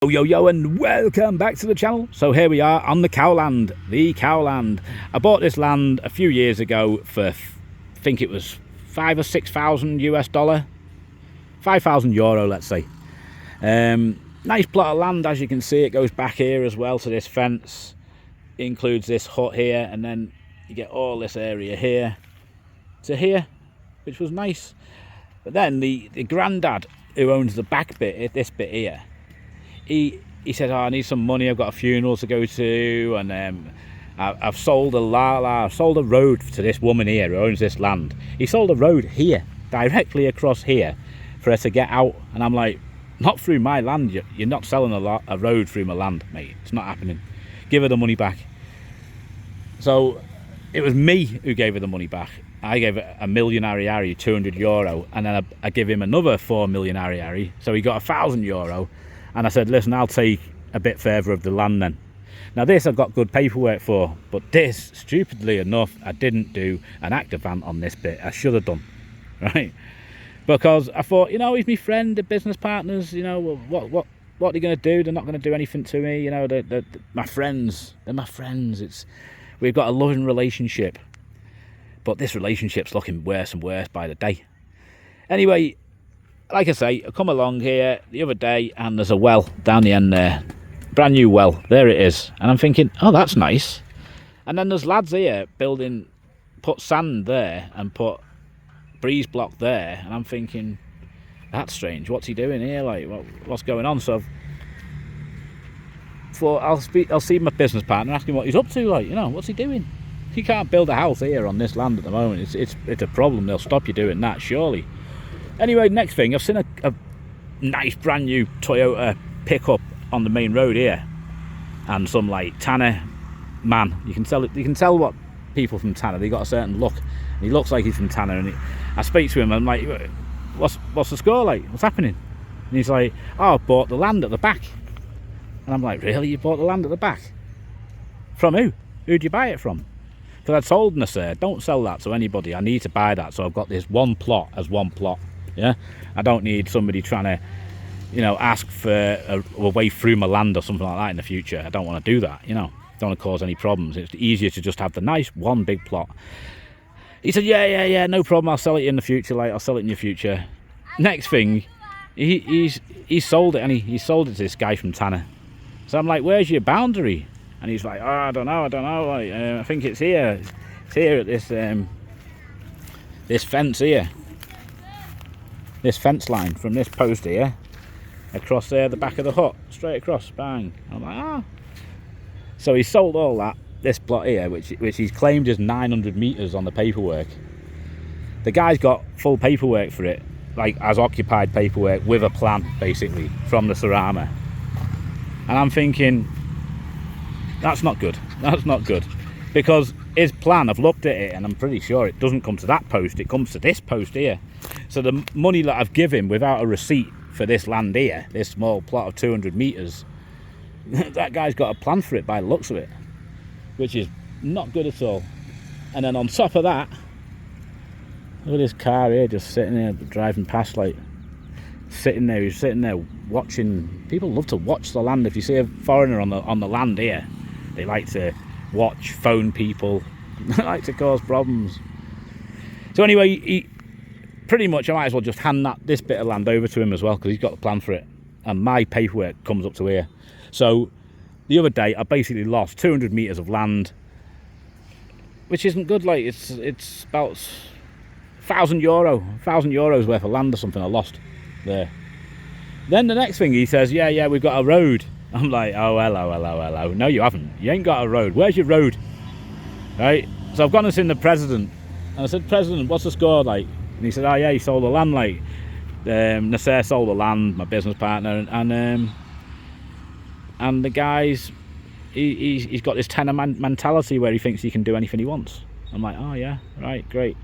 Yo, and welcome back to the channel. So here we are on the Cowland, I bought this land a few years ago for, I think it was 5,000 or 6,000 US dollar, 5,000 euro, let's say. Nice plot of land, as you can see. It goes back here as well to this fence. It includes this hut here, and then you get all this area here to here, which was nice. But then the granddad who owns the back bit, this bit here, he said, oh, I need some money, I've got a funeral to go to, and I've sold I've sold a road to this woman here who owns this land. He sold a road here, directly across here, for her to get out. And I'm like, not through my land. You're not selling a road through my land, mate. It's not happening. Give her the money back. So it was me who gave her the money back. I gave her a million Ariari, 200 euro, and then I give him another 4 million Ariari, so he got 1,000 euro. And I said, listen, I'll take a bit further of the land then. Now this I've got good paperwork for, but this, stupidly enough, I didn't do an activant on this bit. I should have done, right? Because I thought, you know, he's my friend, the business partners, you know, what are they going to do? They're not going to do anything to me, you know, they're my friends. They're my friends. We've got a loving relationship. But this relationship's looking worse and worse by the day. Anyway, like I say, I come along here the other day and there's a well down the end there. Brand new well. There it is. And I'm thinking, oh, that's nice. And then there's lads here put sand there and put breeze block there. And I'm thinking, that's strange. What's he doing here? Like, what's going on? So I thought I'll see my business partner, ask him what he's up to. Like, you know, what's he doing? You can't build a house here on this land at the moment. It's a problem. They'll stop you doing that, surely. Anyway, next thing, I've seen a nice brand new Toyota pickup on the main road here, and some like Tanner man. You can tell what people from Tanner. They got a certain look. And he looks like he's from Tanner. And I speak to him. And I'm like, what's the score like? What's happening? And he's like, oh, I bought the land at the back. And I'm like, really? You bought the land at the back? From who? Who'd you buy it from? Because I'd told Nosy, don't sell that to anybody. I need to buy that, so I've got this one plot as one plot. Yeah, I don't need somebody trying to, you know, ask for a way through my land or something like that in the future. I don't want to do that, you know. Don't want to cause any problems. It's easier to just have the nice one big plot. He said, yeah, no problem. I'll sell it in the future. Like, I'll sell it in the future. Next thing, he sold it, and he sold it to this guy from Tanner. So I'm like, where's your boundary? And he's like, oh, I don't know. Like, I think it's here. It's here at this fence here. This fence line from this post here across there, the back of the hut, straight across, bang. I'm like, ah. So he sold all that, this plot here, which he's claimed is 900 meters on the paperwork. The guy's got full paperwork for it, like as occupied paperwork with a plan, basically, from the Sarama. And I'm thinking, that's not good. That's not good. Because his plan, I've looked at it and I'm pretty sure it doesn't come to that post, it comes to this post here. So the money that I've given without a receipt for this land here, this small plot of 200 meters, that guy's got a plan for it by the looks of it, which is not good at all. And then on top of that, look at this car here just sitting there driving past, like he's sitting there watching. People love to watch the land. If you see a foreigner on the land here, they like to watch, phone people. They like to cause problems. So anyway, pretty much I might as well just hand this bit of land over to him as well, because he's got the plan for it, and my paperwork comes up to here. So the other day I basically lost 200 meters of land, which isn't good. Like, it's about 1,000 euros worth of land or something I lost there. Then the next thing he says, yeah, we've got a road. I'm like, oh, hello. No, you haven't. You ain't got a road. Where's your road? Right? So I've gone and seen the president, and I said, President, what's the score like? And he said, oh yeah, he sold the land. Like, Nosy sold the land, my business partner, and the guy's he's got this tenor mentality where he thinks he can do anything he wants. I'm like, oh yeah, right, great.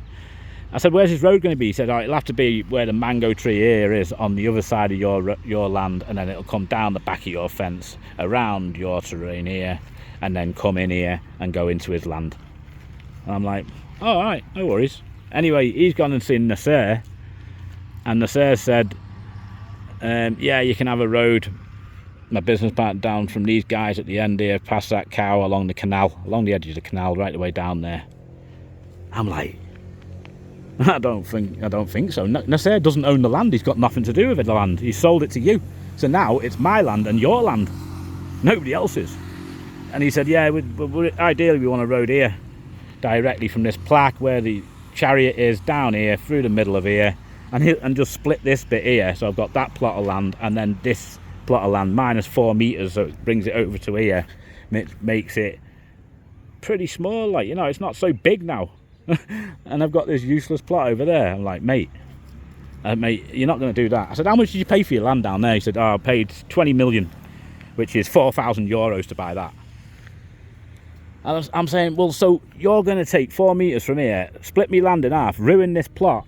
I said, where's his road going to be? He said, oh, it'll have to be where the mango tree here is, on the other side of your land, and then it'll come down the back of your fence, around your terrain here, and then come in here and go into his land. And I'm like, oh, all right, no worries. Anyway, he's gone and seen Nosy, and Nosy said, yeah, you can have a road my business partner down from these guys at the end here, past that cow, along the canal, along the edge of the canal, right the way down there. I'm like, I don't think so. Nasser doesn't own the land. He's got nothing to do with the land. He sold it to you. So now it's my land and your land. Nobody else's. And he said, yeah, ideally we want a road here, directly from this plaque where the chariot is, down here, through the middle of here, and just split this bit here. So I've got that plot of land, and then this plot of land minus 4 meters, so it brings it over to here. It makes it pretty small, like, you know, it's not so big now. And I've got this useless plot over there. I'm like, mate, you're not going to do that. I said, how much did you pay for your land down there? He said, oh, I paid 20 million, which is 4,000 euros to buy that. And I'm saying, well, so you're going to take 4 meters from here, split me land in half, ruin this plot,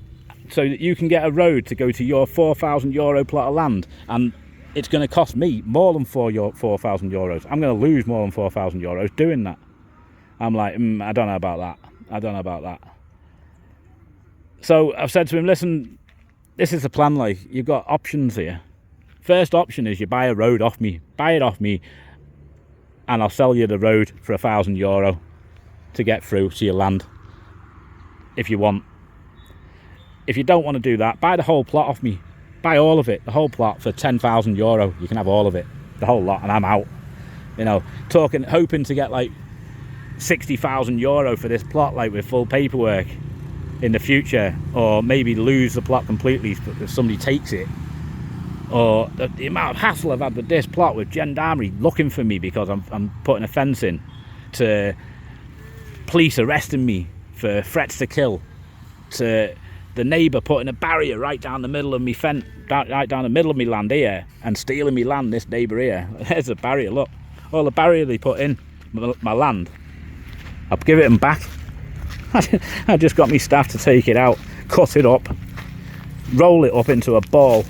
so that you can get a road to go to your 4,000 euro plot of land, and it's going to cost me more than 4,000 euros. I'm going to lose more than 4,000 euros doing that. I'm like, I don't know about that. I don't know about that. So I've said to him, listen, this is the plan, like, you've got options here. First option is you buy a road off me, buy it off me, and I'll sell you the road for 1,000 euro to get through to your land, if you want. If you don't want to do that, buy the whole plot off me. Buy all of it, the whole plot, for 10,000 euro. You can have all of it, the whole lot, and I'm out. You know, hoping to get like 60,000 euro for this plot, like with full paperwork in the future, or maybe lose the plot completely if somebody takes it. Or the amount of hassle I've had with this plot, with gendarmerie looking for me because I'm putting a fence in, to police arresting me for threats to kill, to the neighbour putting a barrier right down the middle of me fence, right down the middle of me land here, and stealing me land, this neighbour here. There's a barrier, look. All the barrier they put in my land, I'll give it them back. I just got me staff to take it out, cut it up, roll it up into a ball.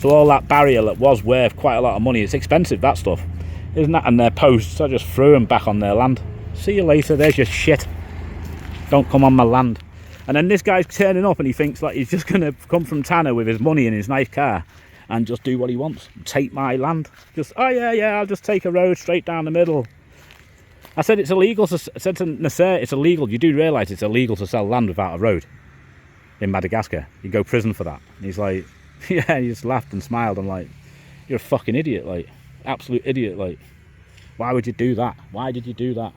So all that barrier that was worth quite a lot of money, it's expensive, that stuff, isn't that? And their posts, I just threw them back on their land. See you later, there's your shit. Don't come on my land. And then this guy's turning up and he thinks like he's just going to come from Tanner with his money in his nice car and just do what he wants, take my land. Just, oh yeah, I'll just take a road straight down the middle. I said it's illegal. I said to Nasser, it's illegal. You do realise it's illegal to sell land without a road in Madagascar. You go to prison for that. And he's like, yeah, he just laughed and smiled. I'm like, you're a fucking idiot, like, absolute idiot, like, why would you do that? Why did you do that?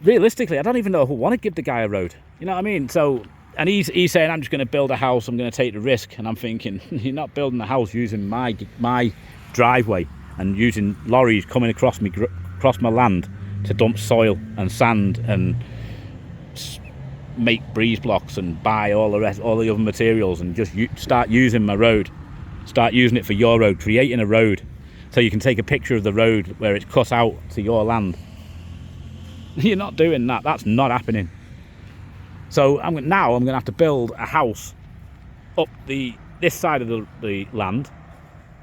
Realistically, I don't even know if I want to give the guy a road. You know what I mean? So, and he's saying, I'm just going to build a house, I'm going to take the risk. And I'm thinking, you're not building a house using my driveway and using lorries coming across my land to dump soil and sand and make breeze blocks and buy all the other materials, and just start using my road, start using it for your road, creating a road so you can take a picture of the road where it's cut out to your land. You're not doing that. That's not happening. So I'm going to have to build a house up this side of the land.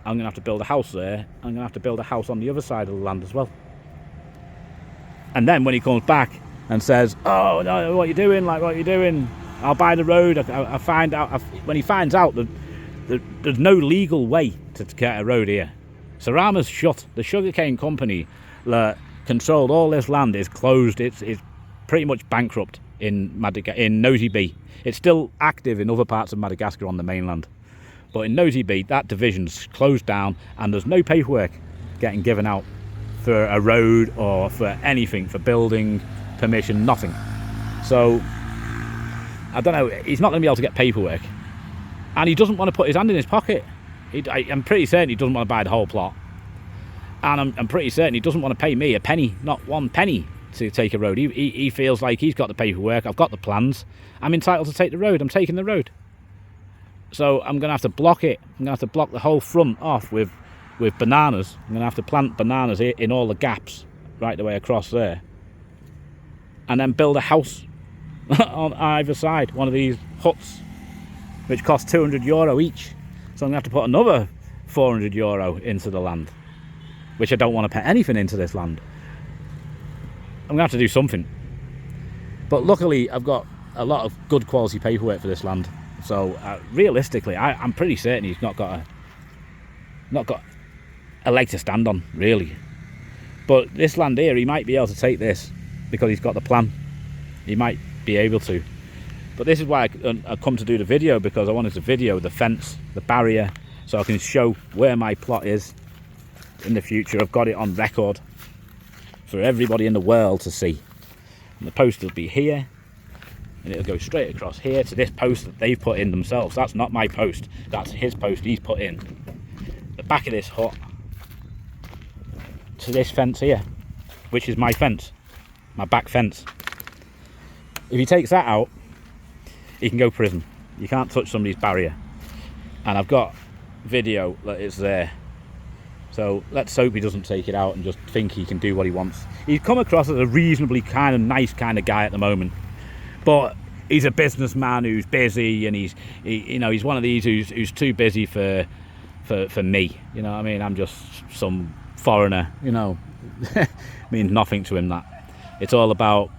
I'm going to have to build a house there. I'm going to have to build a house on the other side of the land as well. And then when he comes back and says, oh no, what are you doing? Like, what are you doing? I'll buy the road. I find out, when he finds out that there's no legal way to get a road here. Sarama's shut. The sugarcane company that controlled all this land is closed. It's pretty much bankrupt in Nosy Be. It's still active in other parts of Madagascar on the mainland. But in Nosy Be, that division's closed down, and there's no paperwork getting given out for a road or for anything, for building permission, nothing. So I don't know, he's not going to be able to get paperwork, and he doesn't want to put his hand in his pocket. I'm pretty certain he doesn't want to buy the whole plot, and I'm pretty certain he doesn't want to pay me a penny, not 1 penny, to take a road. He feels like he's got the paperwork, I've got the plans, I'm entitled to take the road, I'm taking the road. So I'm going to have to block it. I'm going to have to block the whole front off with bananas. I'm going to have to plant bananas in all the gaps right the way across there, and then build a house on either side, one of these huts, which costs €200 each. So I'm going to have to put another €400 into the land, which I don't want to put anything into this land. I'm going to have to do something. But luckily I've got a lot of good quality paperwork for this land. So realistically, I'm pretty certain he's not got a leg to stand on, really. But this land here, he might be able to take this because he's got the plan. He might be able to. But this is why I come to do the video, because I wanted to video the fence, the barrier, so I can show where my plot is in the future. I've got it on record for everybody in the world to see. And the post will be here, and it'll go straight across here to this post that they've put in themselves. That's not my post, that's his post he's put in. The back of this hut to this fence here, which is my fence, my back fence. If he takes that out, he can go prison. You can't touch somebody's barrier. And I've got video that it's there. So let's hope he doesn't take it out and just think he can do what he wants. He's come across as a reasonably kind of nice kind of guy at the moment. But he's a businessman who's busy, and he's one of these who's too busy for me. You know what I mean? I'm just some foreigner, you know. Means nothing to him, that. It's all about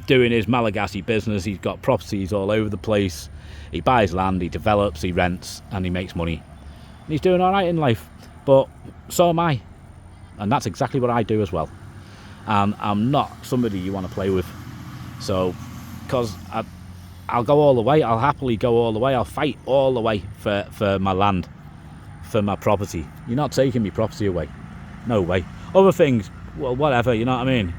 doing his Malagasy business. He's got properties all over the place. He buys land, he develops, he rents, and he makes money. And he's doing all right in life. But so am I. And that's exactly what I do as well. And I'm not somebody you want to play with. So, because I'll go all the way. I'll happily go all the way. I'll fight all the way for my land, for my property. You're not taking me property away. No way. Other things, well, whatever, you know what I mean?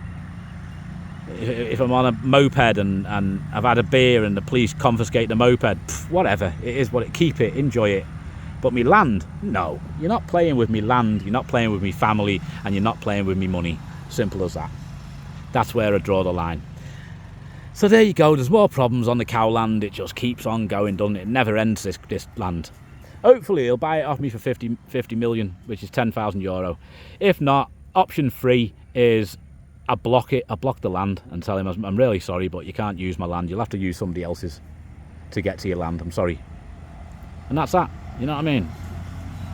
If I'm on a moped and I've had a beer and the police confiscate the moped, whatever, it is what it, keep it, enjoy it. But me land, no. You're not playing with me land, you're not playing with me family, and you're not playing with me money. Simple as that. That's where I draw the line. So there you go, there's more problems on the cow land. It just keeps on going, doesn't it? It never ends, this land. Hopefully he'll buy it off me for 50 million, which is €10,000. If not, option 3 is I block it. I block the land and tell him, I'm really sorry, but you can't use my land. You'll have to use somebody else's to get to your land. I'm sorry. And that's that. You know what I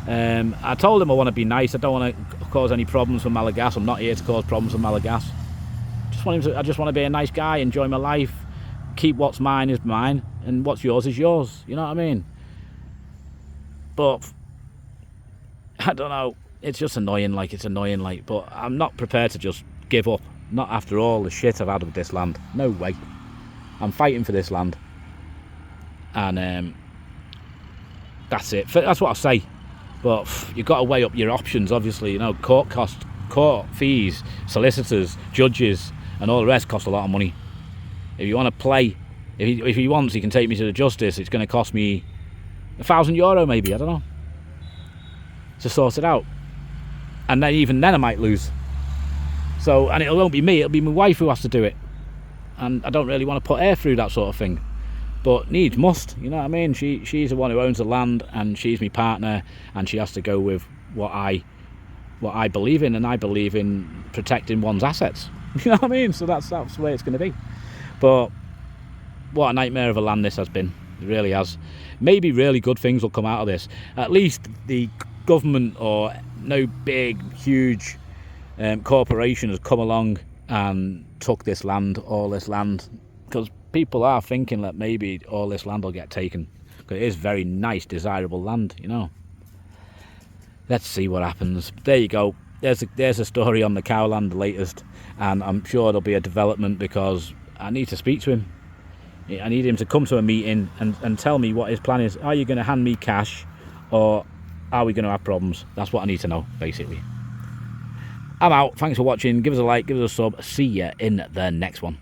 mean? I told him I want to be nice. I don't want to cause any problems for Madagascar. I'm not here to cause problems for Madagascar. I just want to be a nice guy, enjoy my life, keep what's mine is mine, and what's yours is yours. You know what I mean? But I don't know. It's just annoying. But I'm not prepared to just give up. Not after all the shit I've had with this land. No way. I'm fighting for this land. And that's it. That's what I say. But you've got to weigh up your options, obviously. You know, court costs, court fees, solicitors, judges, and all the rest cost a lot of money. If you want to play, if he wants, he can take me to the justice. It's going to cost me €1,000 maybe. I don't know. To sort it out. And then even then I might lose. So, and it won't be me, it'll be my wife who has to do it. And I don't really want to put her through that sort of thing. But needs must, you know what I mean? She's the one who owns the land, and she's my partner, and she has to go with what I believe in, and I believe in protecting one's assets. You know what I mean? So that's the way it's going to be. But what a nightmare of a land this has been. It really has. Maybe really good things will come out of this. At least the government or no big, huge corporation has come along and took this land, all this land, because people are thinking that maybe all this land will get taken, because it is very nice, desirable land, you know. Let's see what happens. There you go. There's a story on the cow land, the latest, and I'm sure there'll be a development, because I need to speak to him. I need him to come to a meeting and tell me what his plan is. Are you going to hand me cash, or are we going to have problems? That's what I need to know, basically. I'm out. Thanks for watching. Give us a like, give us a sub. See ya in the next one.